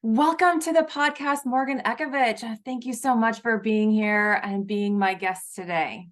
Welcome to the podcast, Morgan Ekovich. Thank you so much for being here and being my guest today.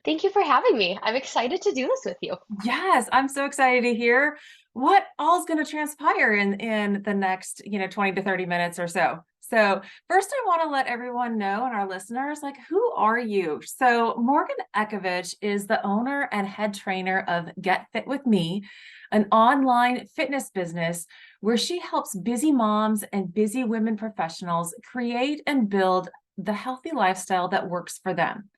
Thank you for having me. I'm excited to do this with you. Yes, I'm so excited to hear what all's going to transpire in the next, 20 to 30 minutes or so. So, first I want to let everyone know and our listeners, like, who are you? So, Morgan Ekovich is the owner and head trainer of Get Fit With Me, an online fitness business where she helps busy moms and busy women professionals create and build the healthy lifestyle that works for them.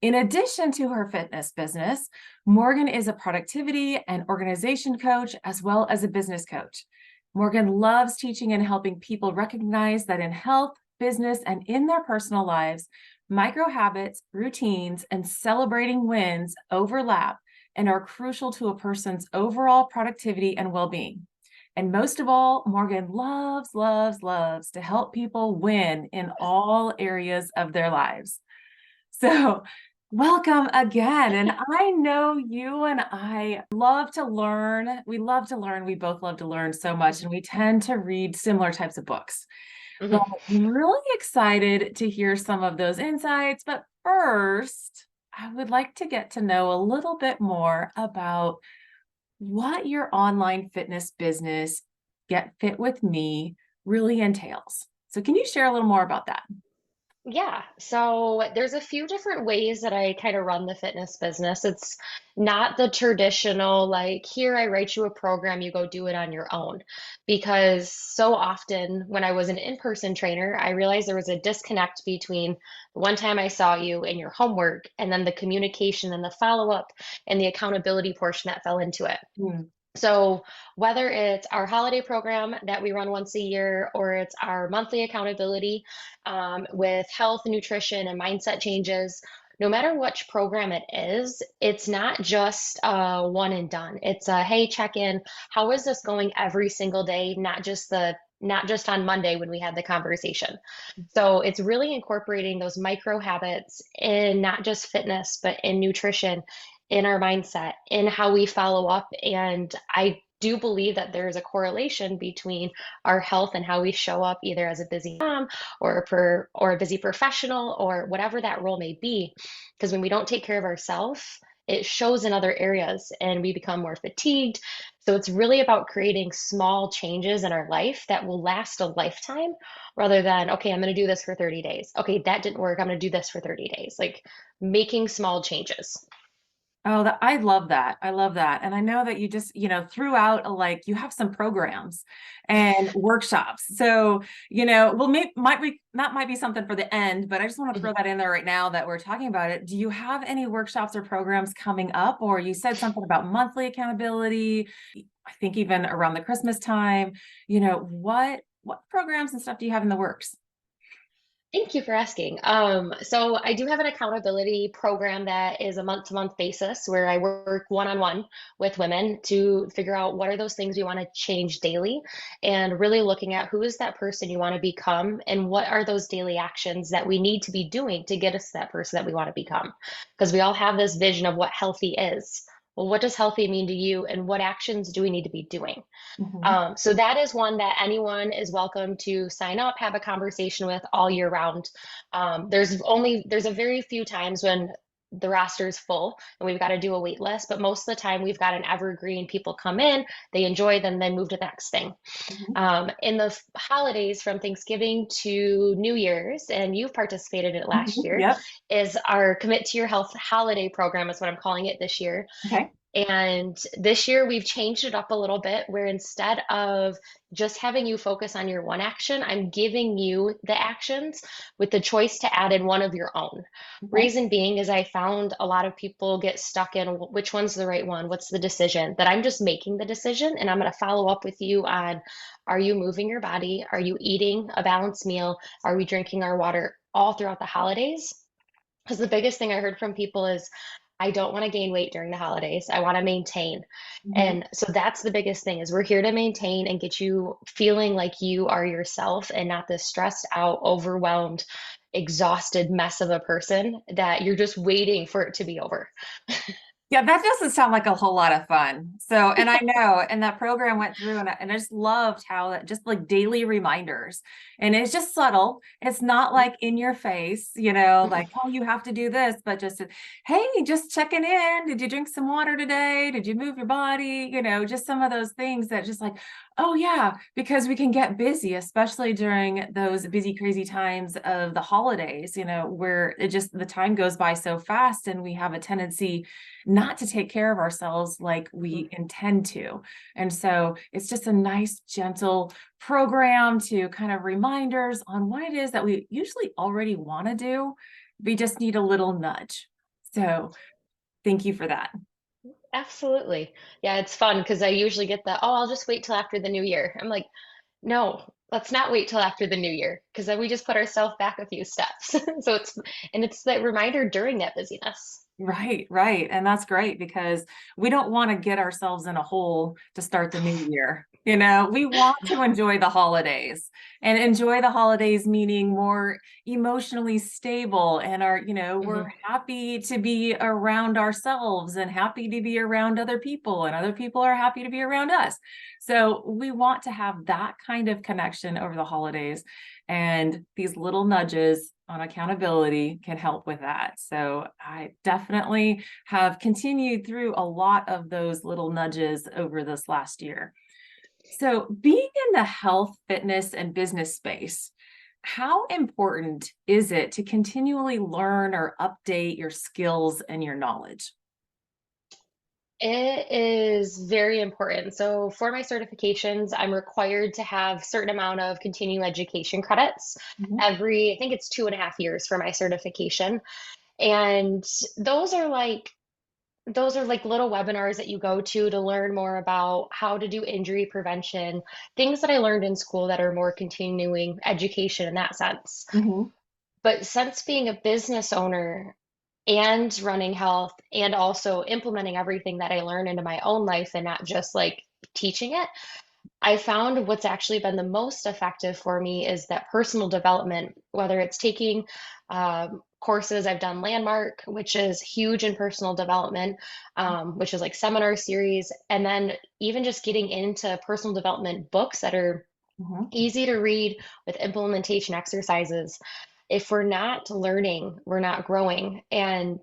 In addition to her fitness business, Morgan is a productivity and organization coach as well as a business coach. Morgan loves teaching and helping people recognize that in health, business, and in their personal lives, micro habits, routines, and celebrating wins overlap and are crucial to a person's overall productivity and well-being. And most of all, Morgan loves to help people win in all areas of their lives. So, welcome again. And I know you and I love to learn. We love to learn. We both love to learn so much, and we tend to read similar types of books. But Mhm. I'm really excited to hear some of those insights. But first, I would like to get to know a little bit more about what your online fitness business, Get Fit With Me, really entails. So, can you share a little more about that? Yeah, so there's a few different ways that I kind of run the fitness business. It's not the traditional, like, here I write you a program, you go do it on your own. Because so often when I was an in-person trainer, I realized there was a disconnect between the one time I saw you and your homework, and then the communication and the follow-up and the accountability portion that fell into it. Hmm. So, whether it's our holiday program that we run once a year, or it's our monthly accountability with health, nutrition, and mindset changes, no matter which program it is, it's not just one and done. It's a hey, check in. How is this going every single day? Not just on Monday when we had the conversation. So it's really incorporating those micro habits in not just fitness, but in nutrition, in our mindset, in how we follow up. And I do believe that there is a correlation between our health and how we show up either as a busy mom or a busy professional or whatever that role may be. Because when we don't take care of ourselves, it shows in other areas and we become more fatigued. So it's really about creating small changes in our life that will last a lifetime rather than, okay, I'm going to do this for 30 days. Okay, that didn't work. I'm going to do this for 30 days. Like making small changes. Oh, I love that. I love that. And I know that you just, throughout, like, you have some programs and workshops. So, well, might be something for the end, but I just want to throw Mhm. that in there right now that we're talking about it. Do you have any workshops or programs coming up? Or you said something about monthly accountability, I think even around the Christmas time. What programs and stuff do you have in the works? Thank you for asking. So I do have an accountability program that is a month-to-month basis where I work one-on-one with women to figure out what are those things you want to change daily and really looking at who is that person you want to become and what are those daily actions that we need to be doing to get us to that person that we want to become. Because we all have this vision of what healthy is. Well, what does healthy mean to you and what actions do we need to be doing? Mhm. So that is one that anyone is welcome to sign up, have a conversation with all year round. There's a very few times when the roster is full and we've got to do a wait list, but most of the time we've got an evergreen. People come in, they enjoy, then they move to the next thing. Mhm. In the holidays from Thanksgiving to New Year's, and you've participated in it last Mhm. year, Yep. is our Commit to Your Health holiday program, is what I'm calling it this year. Okay. And this year we've changed it up a little bit where instead of just having you focus on your one action, I'm giving you the actions with the choice to add in one of your own. Okay. Reason being is I found a lot of people get stuck in which one's the right one, what's the decision, that I'm just making the decision and I'm going to follow up with you on, are you moving your body? Are you eating a balanced meal? Are we drinking our water all throughout the holidays? Because the biggest thing I heard from people is, I don't want to gain weight during the holidays. I want to maintain. Mhm. And so that's the biggest thing is we're here to maintain and get you feeling like you are yourself and not this stressed out, overwhelmed, exhausted mess of a person that you're just waiting for it to be over. Yeah, that doesn't sound like a whole lot of fun. So, and I know, and that program went through, and I just loved how that just like daily reminders, and it's just subtle. It's not like in your face, like, oh, you have to do this, but just, hey, just checking in. Did you drink some water today? Did you move your body? Just some of those things that just like, oh, yeah, because we can get busy, especially during those busy, crazy times of the holidays, where it just the time goes by so fast and we have a tendency not to take care of ourselves like we intend to. And so it's just a nice, gentle program to kind of reminders on what it is that we usually already want to do. We just need a little nudge. So thank you for that. Absolutely. Yeah, it's fun because I usually get the, oh, I'll just wait till after the new year. I'm like, no, let's not wait till after the new year because then we just put ourselves back a few steps. So it's that reminder during that busyness. Right, right. And that's great because we don't want to get ourselves in a hole to start the new year. We want to enjoy the holidays, and enjoy the holidays, meaning more emotionally stable and we're Mhm. happy to be around ourselves and happy to be around other people, and other people are happy to be around us. So we want to have that kind of connection over the holidays. And these little nudges on accountability can help with that. So I definitely have continued through a lot of those little nudges over this last year. So being in the health, fitness, and business space, how important is it to continually learn or update your skills and your knowledge? It is very important. So for my certifications, I'm required to have certain amount of continuing education credits Mhm. every, I think it's 2.5 years for my certification. And those are like those are like little webinars that you go to learn more about how to do injury prevention, things that I learned in school that are more continuing education in that sense. Mhm. But since being a business owner and running health and also implementing everything that I learn into my own life and not just like teaching it, I found what's actually been the most effective for me is that personal development, whether it's taking courses. I've done Landmark, which is huge in personal development, which is like seminar series, and then even just getting into personal development books that are Mhm. easy to read with implementation exercises. If we're not learning, we're not growing. And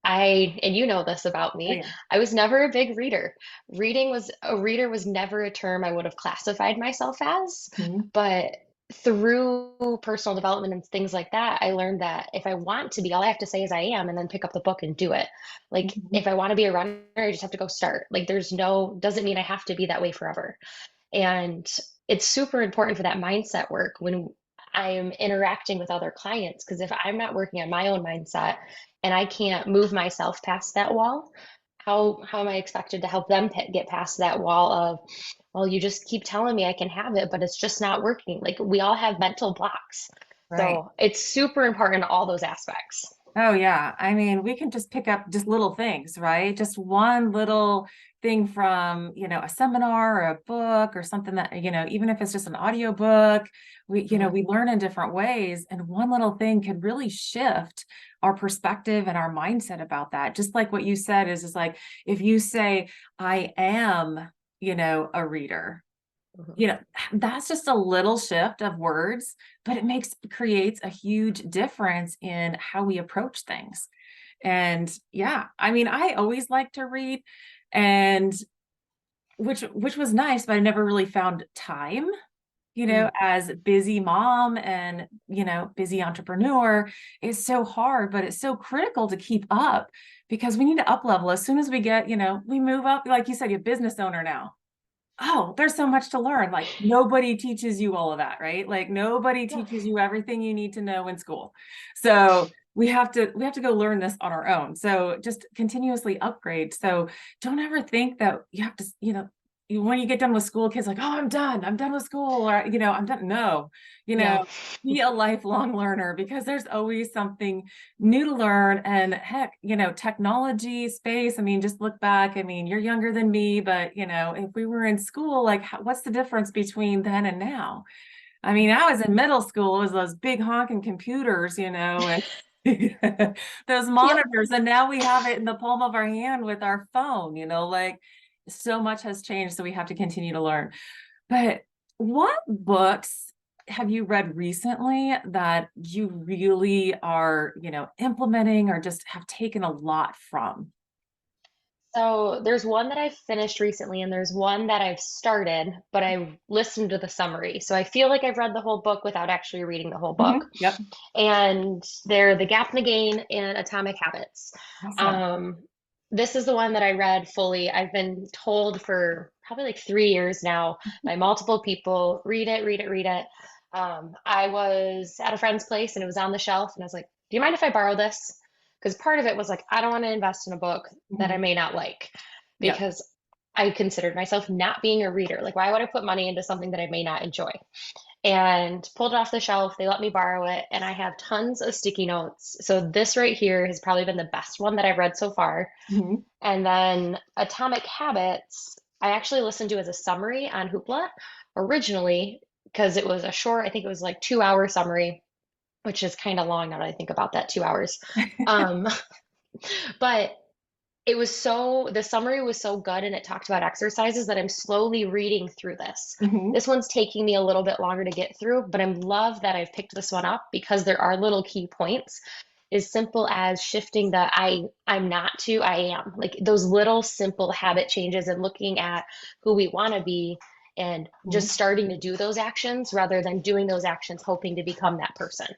you know this about Oh, me, yeah. I was never a big reader. A reader was never a term I would have classified myself as. Mhm. But through personal development and things like that, I learned that if I want to be, all I have to say is I am and then pick up the book and do it. Like Mhm. if I want to be a runner, I just have to go start. Like doesn't mean I have to be that way forever. And it's super important for that mindset work when I am interacting with other clients. Because if I'm not working on my own mindset and I can't move myself past that wall, how am I expected to help them get past that wall of, well, you just keep telling me I can have it, but it's just not working. Like we all have mental blocks. Right. So it's super important in all those aspects. Oh, yeah. I mean, we can just pick up just little things, right? Just one little thing from, a seminar or a book or something that, even if it's just an audio book, Mhm. we learn in different ways. And one little thing can really shift our perspective and our mindset about that. Just like what you said is like, if you say, I am, a reader, Mhm. you know, that's just a little shift of words, but it creates a huge difference in how we approach things. And yeah, I mean, I always like to read, and which was nice, but I never really found time, Mm. as busy mom and, busy entrepreneur. Is so hard, but it's so critical to keep up because we need to up level as soon as we get, we move up, like you said, you're a business owner now. Oh, there's so much to learn. Like nobody teaches you all of that, right? Like nobody Yeah. teaches you everything you need to know in school. So we have to go learn this on our own. So just continuously upgrade. So don't ever think that you have to, when you get done with school, kids like, oh, I'm done. I'm done with school, or I'm done. No, you No. know, be a lifelong learner because there's always something new to learn. And heck, technology space, I mean, just look back. I mean, you're younger than me, but if we were in school, like what's the difference between then and now? I mean, I was in middle school, it was those big honking computers, and Those Yep. monitors, and now we have it in the palm of our hand with our phone, like so much has changed, so we have to continue to learn. But what books have you read recently that you really are, implementing or just have taken a lot from? So there's one that I've finished recently, and there's one that I've started, but I listened to the summary. So I feel like I've read the whole book without actually reading the whole book. Yep. And they're The Gap in the Gain and Atomic Habits. Awesome. Um, this is the one that I read fully. I've been told for probably like 3 years now by multiple people, read it, read it, read it. I was at a friend's place and it was on the shelf, and I was like, "Do you mind if I borrow this?" Because part of it was like, I don't want to invest in a book that I Mhm. may not like, Yep. because I considered myself not being a reader. Like, why would I put money into something that I may not enjoy? And pulled it off the shelf. They let me borrow it, and I have tons of sticky notes. So this right here has probably been the best one that I've read so far. Mhm. And then Atomic Habits, I actually listened to as a summary on Hoopla originally because it was a short, I think it was like 2 hour summary, which is kind of long now that I think about that, 2 hours. Um, but the summary was so good and it talked about exercises that I'm slowly reading through this. Mhm. This one's taking me a little bit longer to get through, but I'm love that I've picked this one up because there are little key points as simple as shifting the I'm not to I am. Like those little simple habit changes and looking at who we want to be and just Mhm. starting to do those actions rather than doing those actions hoping to become that person.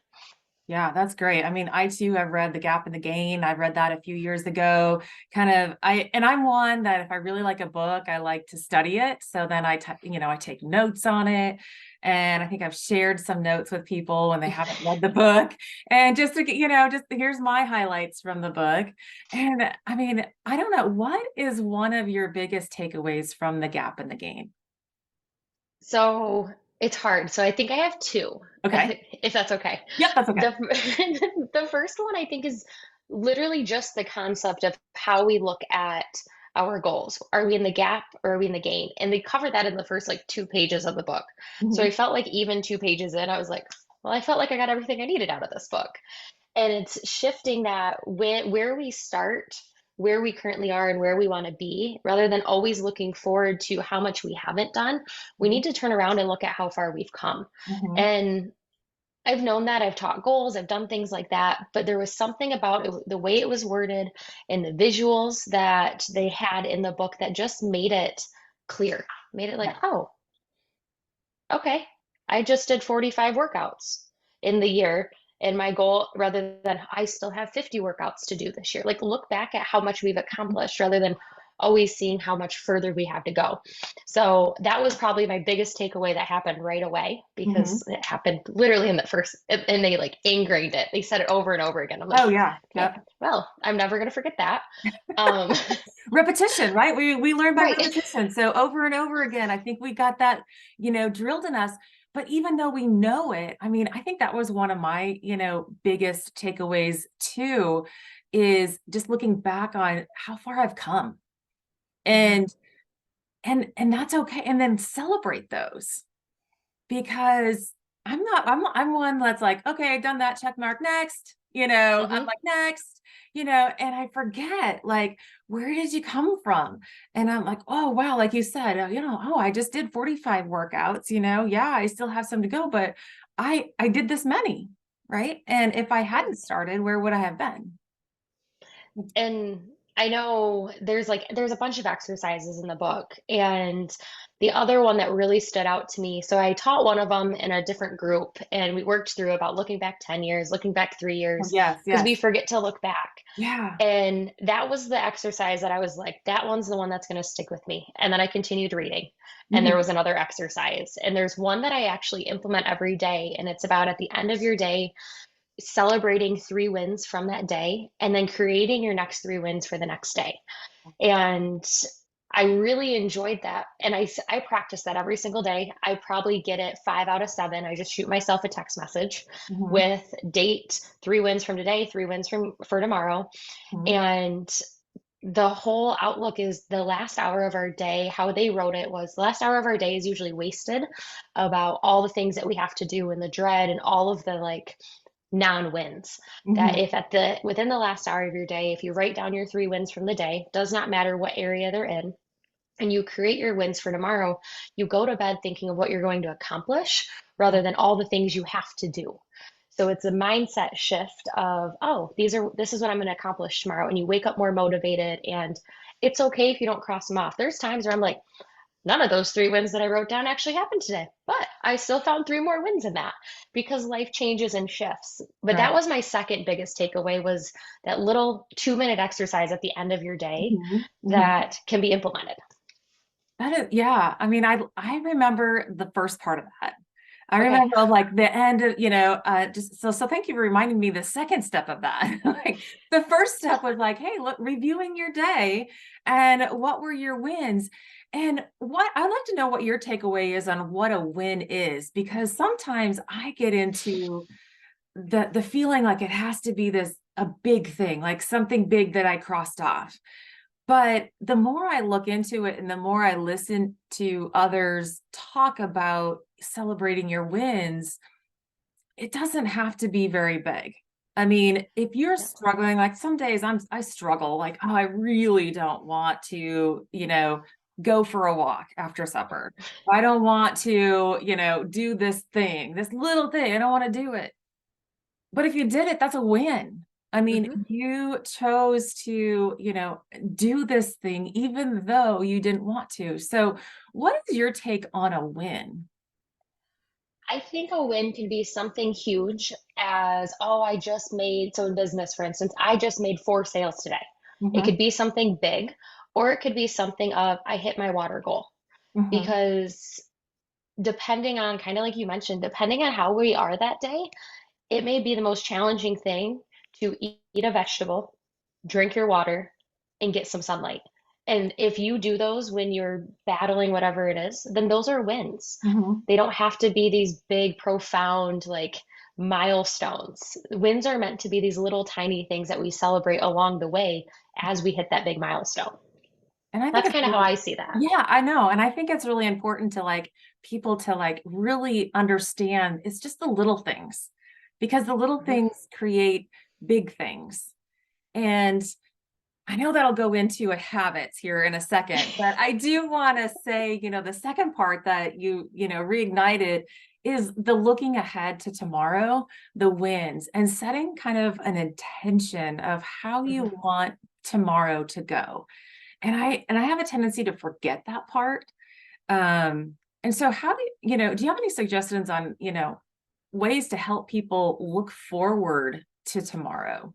Yeah, that's great. I mean, I too have read The Gap and the Gain. I've read that a few years ago. And I'm one that if I really like a book, I like to study it. So then I take notes on it. And I think I've shared some notes with people when they haven't read the book. And just to, just here's my highlights from the book. And I mean, I don't know, what is one of your biggest takeaways from The Gap and the Gain? So it's hard. So I think I have two, Okay. if that's okay. Yep, that's okay. The the first one I think is literally just the concept of how we look at our goals. Are we in the gap or are we in the gain? And they cover that in the first like 2 pages of the book. So I Mhm. felt like even 2 pages in, I was like, well, I felt like I got everything I needed out of this book. And it's shifting that where we start, where we currently are, and where we want to be, rather than always looking forward to how much we haven't done. We Mhm. need to turn around and look at how far we've come. Mhm. And I've known that, I've taught goals, I've done things like that, but there was something about it, the way it was worded and the visuals that they had in the book that just made it clear, made it like, Yeah. oh, okay, I just did 45 workouts in the year. And my goal, rather than I still have 50 workouts to do this year, like look back at how much we've accomplished rather than always seeing how much further we have to go. So that was probably my biggest takeaway that happened right away because Mhm. it happened literally in the first, and they like ingrained it. They said it over and over again. I'm like, Oh yeah. okay, Yep. well, I'm never going to forget that. Um, Repetition, right? We learn by right. repetition. So over and over again, I think we got that, drilled in us. But even though we know it, I mean, I think that was one of my, biggest takeaways too, is just looking back on how far I've come. Mhm. And and that's okay. And then celebrate those because I'm one that's like, okay, done that, check mark, next. I'm Mhm. like, next, and I forget, like, where did you come from? And I'm like, oh wow, like you said, oh, I just did 45 workouts, yeah, I still have some to go, but I did this many, right? And if I hadn't started, where would I have been? And I know there's a bunch of exercises in the book, and the other one that really stood out to me. So I taught one of them in a different group, and we worked through about looking back 10 years, looking back 3 Oh, years, yes, because we yes. forget to look back. Yeah. And that was the exercise that I was like, that one's the one that's going to stick with me. And then I continued reading, and there Mhm. was another exercise, and there's one that I actually implement every day, and it's about at the end of your day celebrating 3 wins from that day and then creating your next 3 wins for the next day. And I really enjoyed that. And I practice that every single day. I probably get it 5 out of 7. I just shoot myself a text message Mhm. with date, 3 wins from today, 3 wins for tomorrow. Mhm. And the whole outlook is the last hour of our day. How they wrote it was the last hour of our day is usually wasted about all the things that we have to do and the dread and all of the like non-wins. That Mhm. if within the last hour of your day, if you write down your 3 wins from the day, does not matter what area they're in, and you create your wins for tomorrow, you go to bed thinking of what you're going to accomplish rather than all the things you have to do. So it's a mindset shift of, oh, this is what I'm going to accomplish tomorrow. And you wake up more motivated, and it's okay if you don't cross them off. There's times where I'm like, none of those 3 wins that I wrote down actually happened today, but I still found 3 more wins in that because life changes and shifts. But that Right. was my second biggest takeaway, was that little 2-minute exercise at the end of your day Mhm. Mhm. that can be implemented. That is, yeah. I mean, I remember the first part of that. I Okay. remember like the end of, just so thank you for reminding me the second step of that. Like the first step was like, hey, look, reviewing your day and what were your wins? And what I'd like to know what your takeaway is on what a win is, because sometimes I get into the feeling like it has to be this a big thing, like something big that I crossed off. But the more I look into it and the more I listen to others talk about celebrating your wins, it doesn't have to be very big. I mean, if you're Yeah. struggling, like some days I struggle, like, oh, I really don't want to, go for a walk after supper. I don't want to, do this thing, this little thing. I don't want to do it. But if you did it, that's a win. I mean, hmm you chose to, do this thing even though you didn't want to. So, what is your take on a win? I think a win can be something huge as, oh, I just made, so in business, for instance, I just made 4 sales today. It Mhm, could be something big, or it could be something of, I hit my water goal. mhm, Because depending on, kind of like you mentioned, depending on how we are that day, it may be the most challenging thing to eat a vegetable, drink your water, and get some sunlight. And if you do those when you're battling whatever it is, then those are wins. mhm. They don't have to be these big, profound, like milestones. Wins are meant to be these little tiny things that we celebrate along the way as we hit that big milestone. And I think That's it's kind of how really, I see that. yeah, I know. And I think it's really important to like people to like really understand it's just the little things because the little Mhm. things create big things. And I know that'll go into a habits here in a second, but I do want to say, the second part that reignited is the looking ahead to tomorrow, the wins, and setting kind of an intention of how you Mhm. want tomorrow to go. And I have a tendency to forget that part. And so how do you have any suggestions on, ways to help people look forward to tomorrow?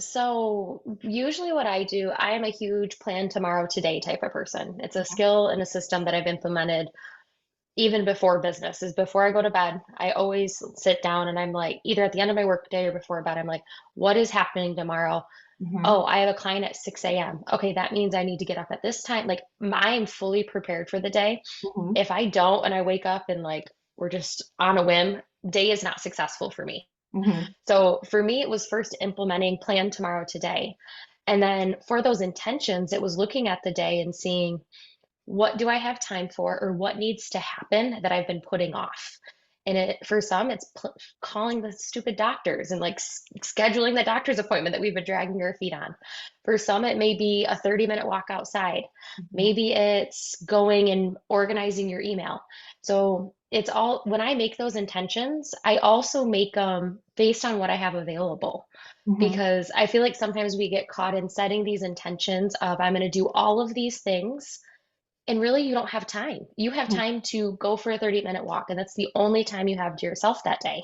So, usually, what I do, I am a huge plan tomorrow, today type of person. It's a skill and a system that I've implemented even before business, is before I go to bed. I always sit down and I'm like, either at the end of my work day or before bed, I'm like, what is happening tomorrow? Mhm, Oh, I have a client at 6 a.m. Okay, that means I need to get up at this time. Like, I'm fully prepared for the day. mhm, If I don't and I wake up and like we're just on a whim, day is not successful for me. mhm, So for me, it was first implementing plan tomorrow today. And then for those intentions, it was looking at the day and seeing, what do I have time for, or what needs to happen that I've been putting off? And for some, it's calling the stupid doctors and like scheduling the doctor's appointment that we've been dragging our feet on. For some, it may be a 30-minute walk outside. mhm, Maybe it's going and organizing your email. So it's all, when I make those intentions, I also make them based on what I have available, mhm, because I feel like sometimes we get caught in setting these intentions of, I'm going to do all of these things, and really, you don't have time. You have mhm, time to go for a 30-minute walk, and that's the only time you have to yourself that day.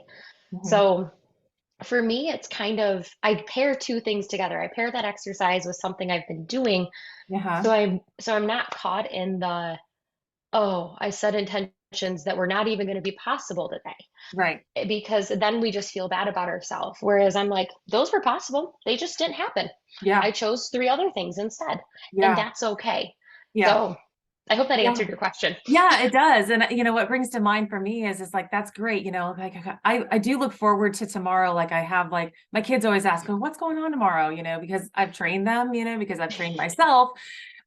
mhm. So for me, it's kind of, I pair two things together. I pair that exercise with something I've been doing. Uh-huh. So I'm not caught in the, oh, I set intentions that were not even going to be possible today. Right. Because then we just feel bad about ourselves. Whereas I'm like, those were possible. They just didn't happen. Yeah. I chose 3 other things instead, and Yeah. that's okay. Yeah. So I hope that Yeah. answered your question. Yeah, it does. And what brings to mind for me is like that's great, like I do look forward to tomorrow. Like I have like my kids always ask, "Oh, what's going on tomorrow?" Because I've trained them, because I've trained myself.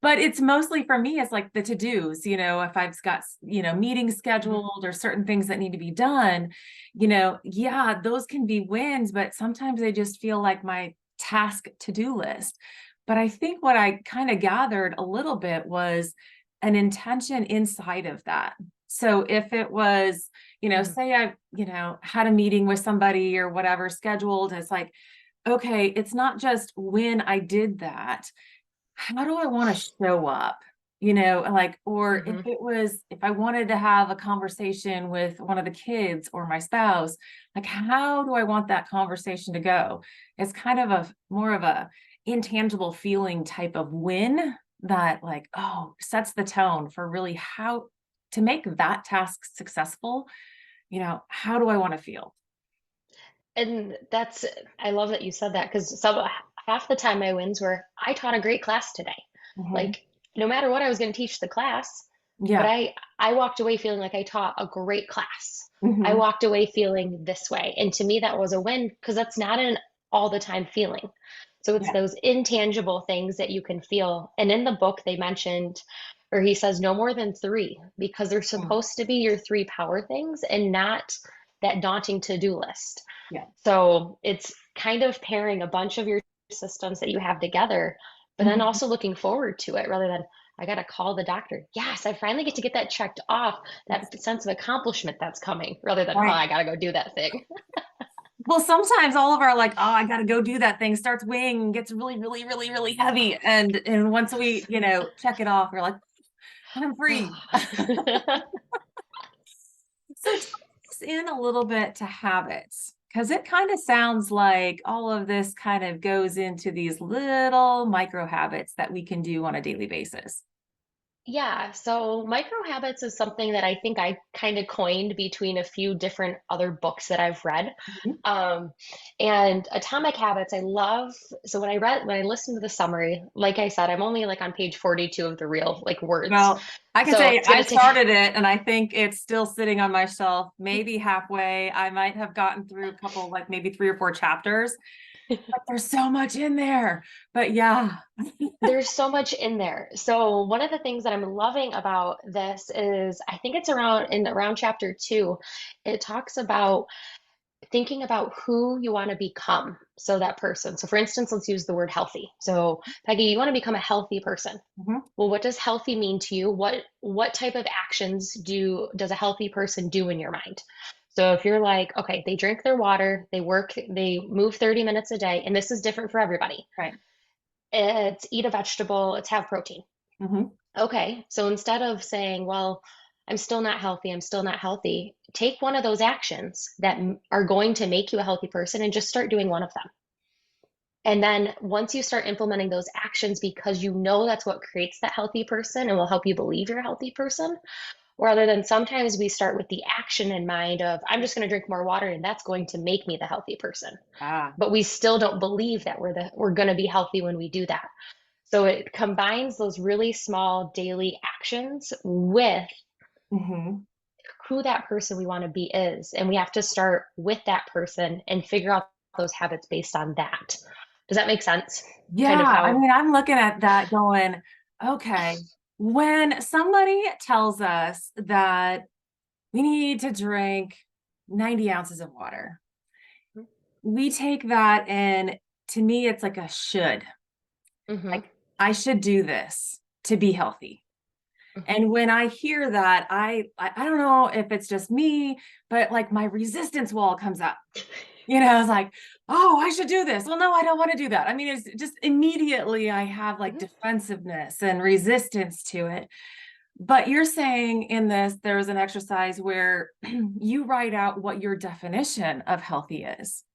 But it's mostly for me, it's like the to-dos, if I've got, meetings Mhm. scheduled or certain things that need to be done, yeah, those can be wins, but sometimes they just feel like my task to-do list. But I think what I kind of gathered a little bit was an intention inside of that. So if it was, Mhm. say I, had a meeting with somebody or whatever scheduled, it's like, okay, it's not just when I did that, how do I want to show up? Like, or Mhm. if I wanted to have a conversation with one of the kids or my spouse, like, how do I want that conversation to go? It's kind of a more of a intangible feeling type of win that, like, oh, sets the tone for really how to make that task successful. How do I want to feel? And that's I love that you said that because half the time my wins were I taught a great class today. Mhm. Like no matter what I was going to teach the class, but Yeah. I walked away feeling like I taught a great class. I Hmm. walked away feeling this way, and to me that was a win because that's not an all the time feeling. So it's Yeah. those intangible things that you can feel. And in the book they mentioned or he says no more than 3 because they're Mm. supposed to be your 3 power things and not that daunting to-do list. Yeah. So it's kind of pairing a bunch of your systems that you have together, but then Mhm. also looking forward to it rather than I got to call the doctor. Yes, I finally get to get that checked off, Yes. that sense of accomplishment that's coming rather than, oh, Right. I got to go do that thing. Well, sometimes all of our like, oh, I got to go do that thing starts weighing and gets really, really, really, really heavy. And once we, check it off, we're like, I'm free. So take us in a little bit to habits, because it kind of sounds like all of this kind of goes into these little micro habits that we can do on a daily basis. Yeah, so micro habits is something that I think I kind of coined between a few different other books that I've read. Mhm. Um, and Atomic Habits, I love. So when I listened to the summary, like I said, I'm only like on page 42 of the real like words. Well, I can So say it's I gonna take, started it and I think it's still sitting on my shelf, maybe halfway. I might have gotten through a couple, like maybe 3 or 4 chapters, but there's so much in there. But yeah. there's so much in there. So one of the things that I'm loving about this is I think it's around chapter 2, it talks about thinking about who you want to become. So that person. So for instance, let's use the word healthy. So Peggy, you want to become a healthy person. Mhm. Well, what does healthy mean to you? What type of actions does a healthy person do in your mind? So if you're like, okay, they drink their water, they work, they move 30 minutes a day, and this is different for everybody. Right. It's eat a vegetable, it's have protein. Hmm. Okay, so instead of saying, well, I'm still not healthy, take one of those actions that are going to make you a healthy person and just start doing one of them. And then once you start implementing those actions because you know that's what creates that healthy person and will help you believe you're a healthy person, rather than sometimes we start with the action in mind of, I'm just going to drink more water and that's going to make me the healthy person. Ah. But we still don't believe that we're going to be healthy when we do that. So it combines those really small daily actions with Hmm. who that person we want to be is. And we have to start with that person and figure out those habits based on that. Does that make sense? Kind of Yeah. I how. mean, I'm looking at that going, okay, when somebody tells us that we need to drink 90 ounces of water, we take that and to me, it's like a should. Hmm. Like, I should do this to be healthy. Hmm. And when I hear that, I don't know if it's just me, but like my resistance wall comes up. It's like, oh, I should do this. Well, no, I don't want to do that. I mean, it's just immediately I have like Hmm. defensiveness and resistance to it. But you're saying in this, there's an exercise where you write out what your definition of healthy is.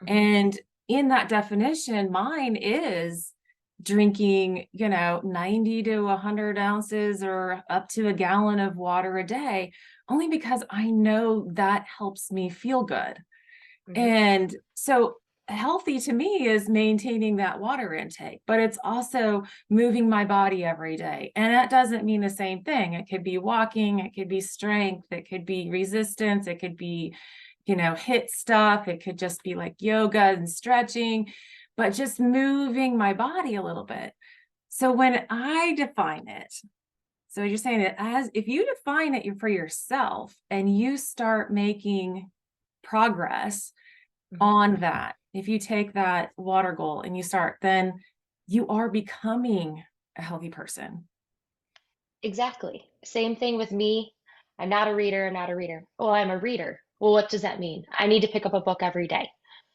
Hmm. And in that definition, mine is drinking, 90 to 100 ounces or up to a gallon of water a day, only because I know that helps me feel good. Hmm. And so healthy to me is maintaining that water intake, but it's also moving my body every day. And that doesn't mean the same thing. It could be walking, it could be strength, it could be resistance, it could be, hit stuff, it could just be like yoga and stretching, but just moving my body a little bit. So when I define it, so you're saying that as if you define it for yourself and you start making progress Mhm. on that, if you take that water goal and you start, then you are becoming a healthy person. Exactly. Same thing with me. I'm not a reader. I'm not a reader. Well, I'm a reader. Well, what does that mean? I need to pick up a book every day.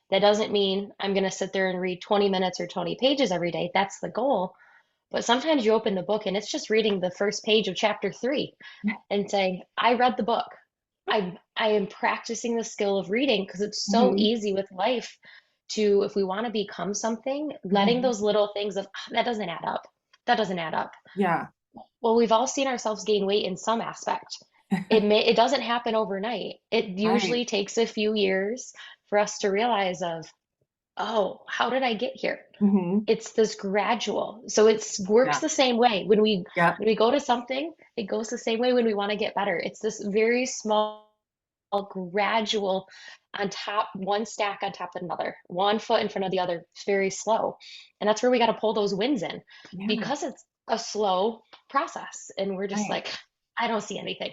That doesn't mean I'm going to sit there and read 20 minutes or 20 pages every day. That's the goal. But sometimes you open the book and it's just reading the first page of chapter 3 and saying, I read the book. I am practicing the skill of reading because it's so Mhm, easy with life to, if we want to become something, letting mhm. those little things of "Ah, that doesn't add up. That doesn't add up." Yeah. Well, we've all seen ourselves gain weight in some aspect. It doesn't happen overnight. It Right. usually takes a few years for us to realize of, oh, how did I get here? Mhm. It's this gradual. So it's works Yeah. the same way. Yep. When we go to something, it goes the same way when we want to get better. It's this very small, gradual on top, one stack on top of another, one foot in front of the other, very slow. And that's where we got to pull those wins in Yeah. because it's a slow process. And we're just Right. like, I don't see anything.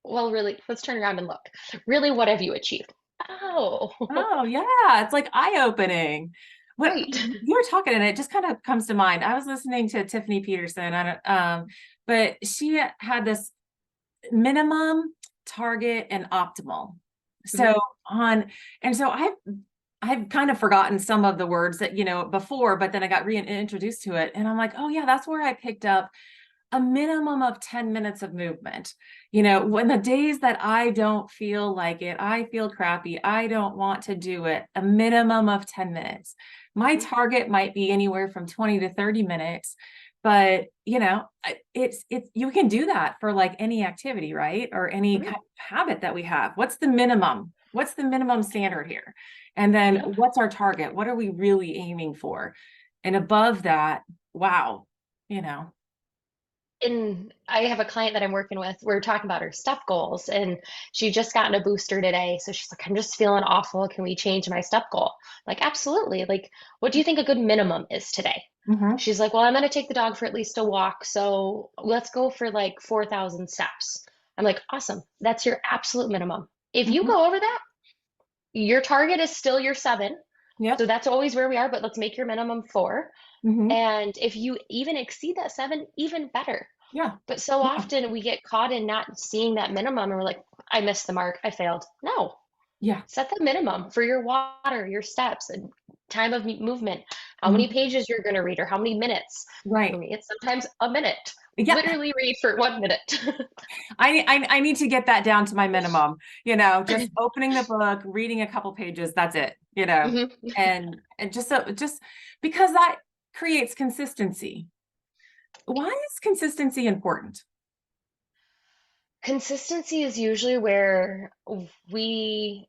Well, really, let's turn around and look. Really, what have you achieved? Oh, Oh, yeah. It's like eye-opening. What right. you were talking, and it just kind of comes to mind. I was listening to Tiffany Peterson. I don't, but she had this minimum, target, and optimal. Mhm. So on, and so I've kind of forgotten some of the words that, before, but then I got reintroduced to it. And I'm like, oh yeah, that's where I picked up a minimum of 10 minutes of movement. When the days that I don't feel like it, I feel crappy, I don't want to do it, a minimum of 10 minutes. My Mhm. target might be anywhere from 20 to 30 minutes, but it's you can do that for like any activity, right? Or any Mhm. kind of habit that we have. What's the minimum? What's the minimum standard here? And then Yep. what's our target? What are we really aiming for? And above that, wow, you know. And I have a client that I'm working with. We're talking about her step goals, and she just gotten a booster today. So she's like, I'm just feeling awful. Can we change my step goal? Like, absolutely. Like, what do you think a good minimum is today? Mhm. She's like, well, I'm going to take the dog for at least a walk. So let's go for like 4,000 steps. I'm like, awesome. That's your absolute minimum. If you Mhm. go over that, your target is still your 7. So Yep. that's always where we are, but let's make your minimum 4. Mhm. And if you even exceed that 7, even better. Yeah. But so Yeah. often we get caught in not seeing that minimum and we're like, I missed the mark, I failed. No, Yeah. set the minimum for your water, your steps, and time of movement, how many Mhm. pages you're going to read, or how many minutes. For Right. me, it's sometimes a minute. Yeah. Literally read for 1 minute. I need to get that down to my minimum, just opening the book, reading a couple pages, that's it, Mhm. and just because that creates consistency. Why is consistency important? Consistency is usually where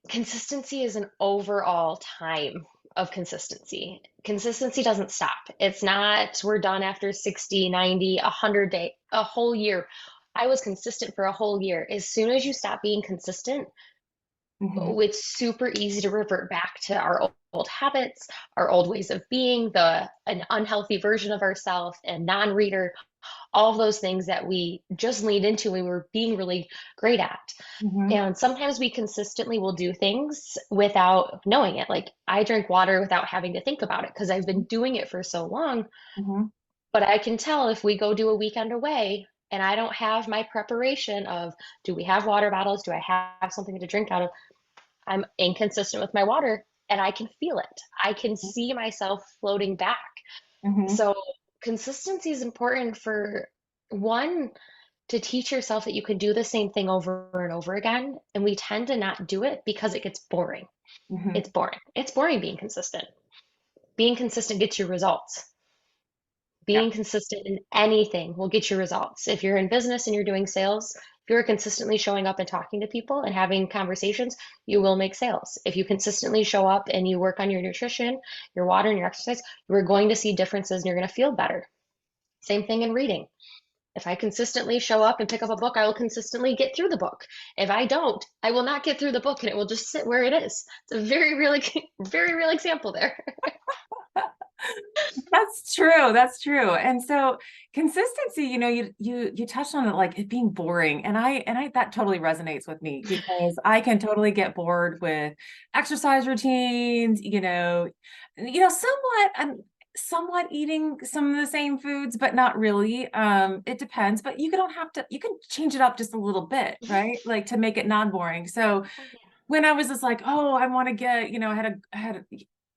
consistency is an overall time of consistency. Consistency doesn't stop. It's not, we're done after 60, 90, 100 day, a whole year. I was consistent for a whole year. As soon as you stop being consistent, Mhm. it's super easy to revert back to our old habits, our old ways of being, an unhealthy version of ourselves, a non-reader, all of those things that we just leaned into we were being really great at. Mhm. And sometimes we consistently will do things without knowing it. Like I drink water without having to think about it because I've been doing it for so long. Mhm. But I can tell if we go do a weekend away and I don't have my preparation of, do we have water bottles? Do I have something to drink out of? I'm inconsistent with my water and I can feel it. I can see myself floating back. Mhm. So consistency is important for one, to teach yourself that you can do the same thing over and over again. And we tend to not do it because it gets boring. Mhm. It's boring. It's boring being consistent. Being consistent gets you results. Yeah. Being consistent in anything will get you results. If you're in business and you're doing sales, if you're consistently showing up and talking to people and having conversations, you will make sales. If you consistently show up and you work on your nutrition, your water, and your exercise, you're going to see differences and you're going to feel better. Same thing in reading. If I consistently show up and pick up a book, I will consistently get through the book. If I don't, I will not get through the book and it will just sit where it is. It's a very real, very real example there. That's true. That's true. And so consistency, you touched on it, like it being boring. And I that totally resonates with me because I can totally get bored with exercise routines, somewhat eating some of the same foods, but not really. It depends, but you can change it up just a little bit, right? Like to make it non-boring. So Oh, yeah. when I was just like, oh, I want to get, I had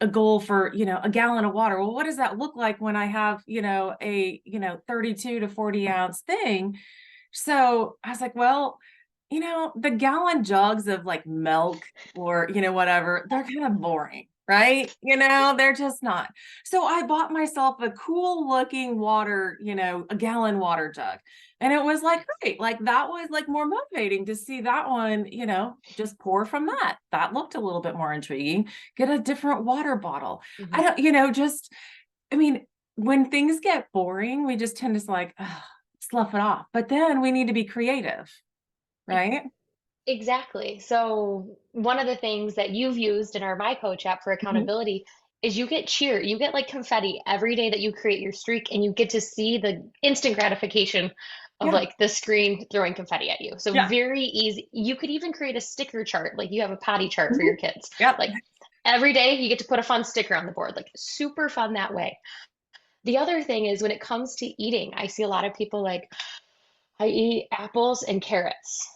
a goal for, a gallon of water. Well, what does that look like when I have, a, 32 to 40 ounce thing? So I was like, well, the gallon jugs of like milk or, whatever, they're kind of boring, right? They're just not. So I bought myself a cool looking water, a gallon water jug. And it was like, great. Like that was like more motivating to see that one, just pour from that. That looked a little bit more intriguing. Get a different water bottle. I Mhm. don't, I mean, when things get boring, we just tend to like, slough it off. But then we need to be creative, right? Exactly. So one of the things that you've used in our My Coach app for Mhm. accountability is you get like confetti every day that you create your streak, and you get to see the instant gratification of Yeah. like the screen throwing confetti at you. So Yeah. very easy. You could even create a sticker chart, like you have a potty chart for your Mhm. kids. Yep. Like every day you get to put a fun sticker on the board, like super fun that way. The other thing is when it comes to eating, I see a lot of people like, I eat apples and carrots.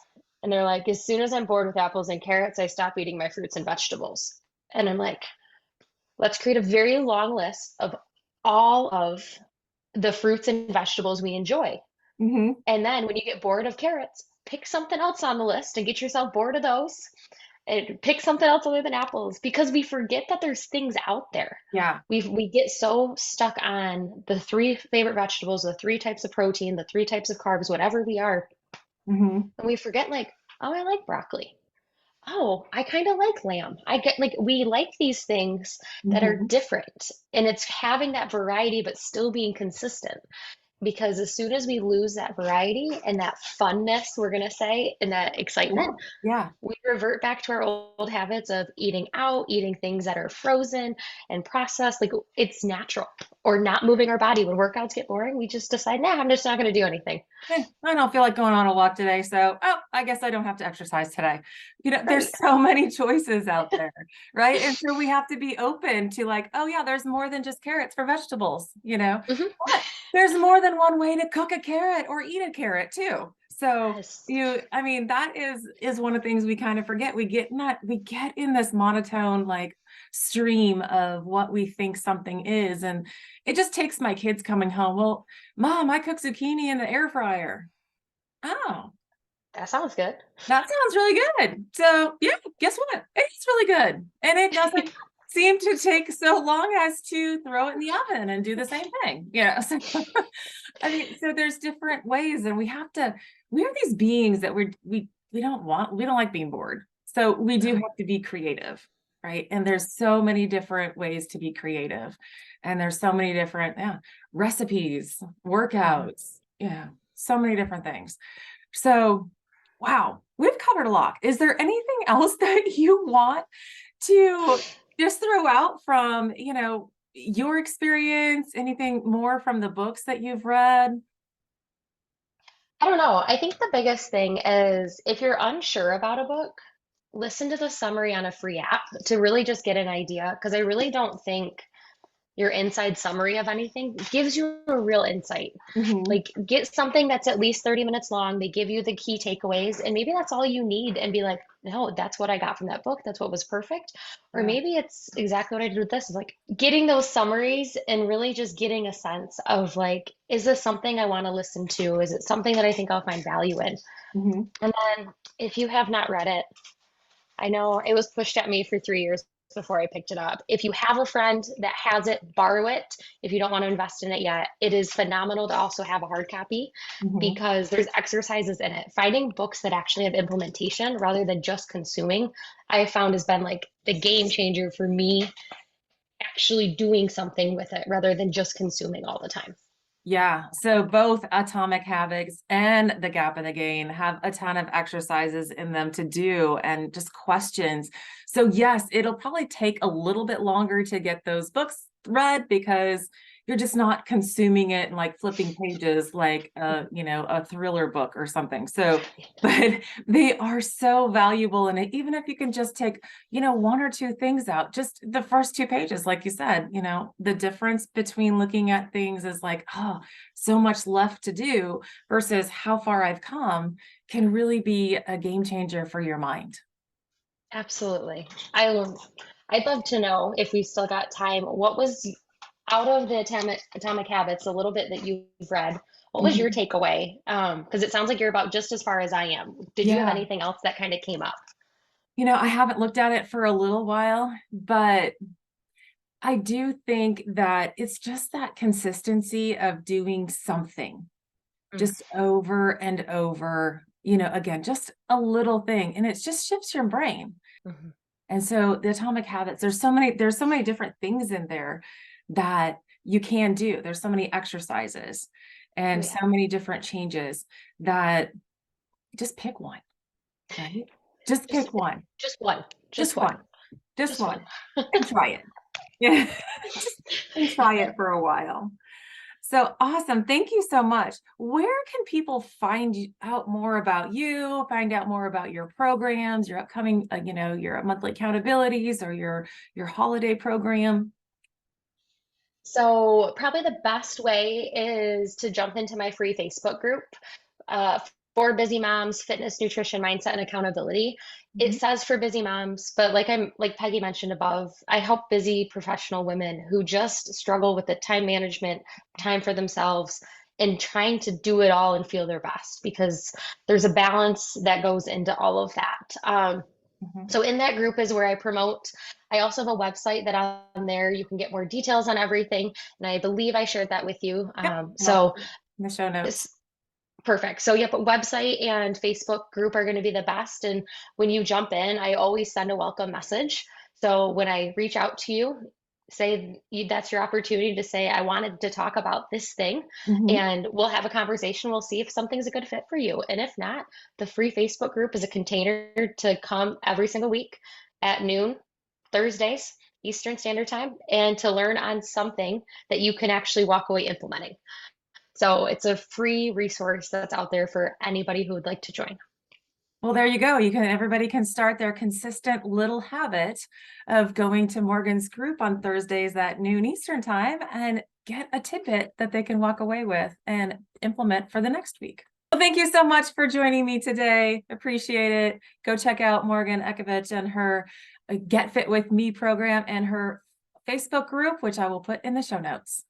And they're like, as soon as I'm bored with apples and carrots, I stop eating my fruits and vegetables. And I'm like, let's create a very long list of all of the fruits and vegetables we enjoy. Hmm. And then when you get bored of carrots, pick something else on the list and get yourself bored of those and pick something else other than apples because we forget that there's things out there. Yeah. We get so stuck on the three favorite vegetables, the three types of protein, the three types of carbs, whatever we are, Hmm. and we forget like, oh, I like broccoli. Oh, I kind of like lamb. I get like we like these things that are Hmm. different, and it's having that variety but still being consistent. Because as soon as we lose that variety and that funness, we're gonna say, and that Yeah. excitement, Yeah. we revert back to our old habits of eating out, eating things that are frozen and processed. Like it's natural, or not moving our body. When workouts get boring, we just decide, nah, I'm just not going to do anything. I don't feel like going on a walk today. So, I guess I don't have to exercise today. Right. There's so many choices out there, right? And so we have to be open to like, oh yeah, there's more than just carrots for vegetables, Hmm. but there's more than one way to cook a carrot or eat a carrot too. So Yes. I mean, that is one of the things we kind of forget. We get in this monotone like stream of what we think something is. And it just takes my kids coming home. Well, Mom, I cook zucchini in the air fryer. Oh, That sounds good. that sounds really good. So yeah, guess what? It's really good. And it doesn't seem to take so long as to throw it in the oven and do the same thing. So, I mean, so there's different ways, and we are these beings that we don't like being bored. So we do No. have to be creative, right? And there's so many different ways to be creative. And there's so many different, yeah, recipes, Mhm. workouts, yeah, so many different things. So, wow, we've covered a lot. Is there anything else that you want to just throw out from, your experience? Anything more from the books that you've read? I don't know. I think the biggest thing is if you're unsure about a book, listen to the summary on a free app to really just get an idea. Because I really don't think your inside summary of anything gives you a real insight. Hmm. Like, get something that's at least 30 minutes long. They give you the key takeaways, and maybe that's all you need, and be like, no, that's what I got from that book. That's what was perfect. Or Yeah. maybe it's exactly what I did with this. Is like getting those summaries and really just getting a sense of like, is this something I want to listen to? Is it something that I think I'll find value in? Hmm. And then if you have not read it, I know it was pushed at me for 3 years before I picked it up. If you have a friend that has it, borrow it. If you don't want to invest in it yet, it is phenomenal to also have a hard copy Hmm. because there's exercises in it. Finding books that actually have implementation rather than just consuming, I have found has been like the game changer for me actually doing something with it rather than just consuming all the time. Yeah. So both Atomic Habits and The Gap and the Gain have a ton of exercises in them to do and just questions. So yes, it'll probably take a little bit longer to get those books thread because you're just not consuming it and like flipping pages like a thriller book or something. So, but they are so valuable. And even if you can just take, one or two things out, just the first 2 pages, like you said, the difference between looking at things is like, oh, so much left to do versus how far I've come can really be a game changer for your mind. Absolutely. I'd love to know if we still got time, what was out of the Atomic Habits, a little bit that you've read, what was your Mhm. takeaway? Because it sounds like you're about just as far as I am. Did you have Yeah. anything else that kind of came up? I haven't looked at it for a little while, but I do think that it's just that consistency of doing something Mm, just over and over, again, just a little thing, and it just shifts your brain. mhm. And so the Atomic Habits, there's so many different things in there that you can do. There's so many exercises Oh and yeah, so many different changes that just pick one, right? Just just pick one, just one, just just one, one, just just one. one, and try it. Yeah, just and try it for a while. So awesome. Thank you so much. Where can people find out more about you, find out more about your programs, your upcoming, your monthly accountabilities or your holiday program? So probably the best way is to jump into my free Facebook group uh, for busy moms, fitness, nutrition, mindset, and accountability. It Mhm. says for busy moms, but like Peggy mentioned above, I help busy professional women who just struggle with the time management, time for themselves, and trying to do it all and feel their best because there's a balance that goes into all of that. Mhm. So in that group is where I promote. I also have a website that on there you can get more details on everything, and I believe I shared that with you. Yep. And I'll So put it in the show notes. it's perfect. So yep, website and Facebook group are going to be the best. And when you jump in, I always send a welcome message. So when I reach out to you, that's your opportunity to say, I wanted to talk about this thing, Mhm. and we'll have a conversation. We'll see if something's a good fit for you. And if not, the free Facebook group is a container to come every single week at noon, Thursdays, Eastern Standard Time, and to learn on something that you can actually walk away implementing. So it's a free resource that's out there for anybody who would like to join. Well, there you go. Everybody can start their consistent little habit of going to Morgan's group on Thursdays at noon Eastern time and get a tidbit that they can walk away with and implement for the next week. Well, thank you so much for joining me today. Appreciate it. Go check out Morgan Ekovich and her Get Fit With Me program and her Facebook group, which I will put in the show notes.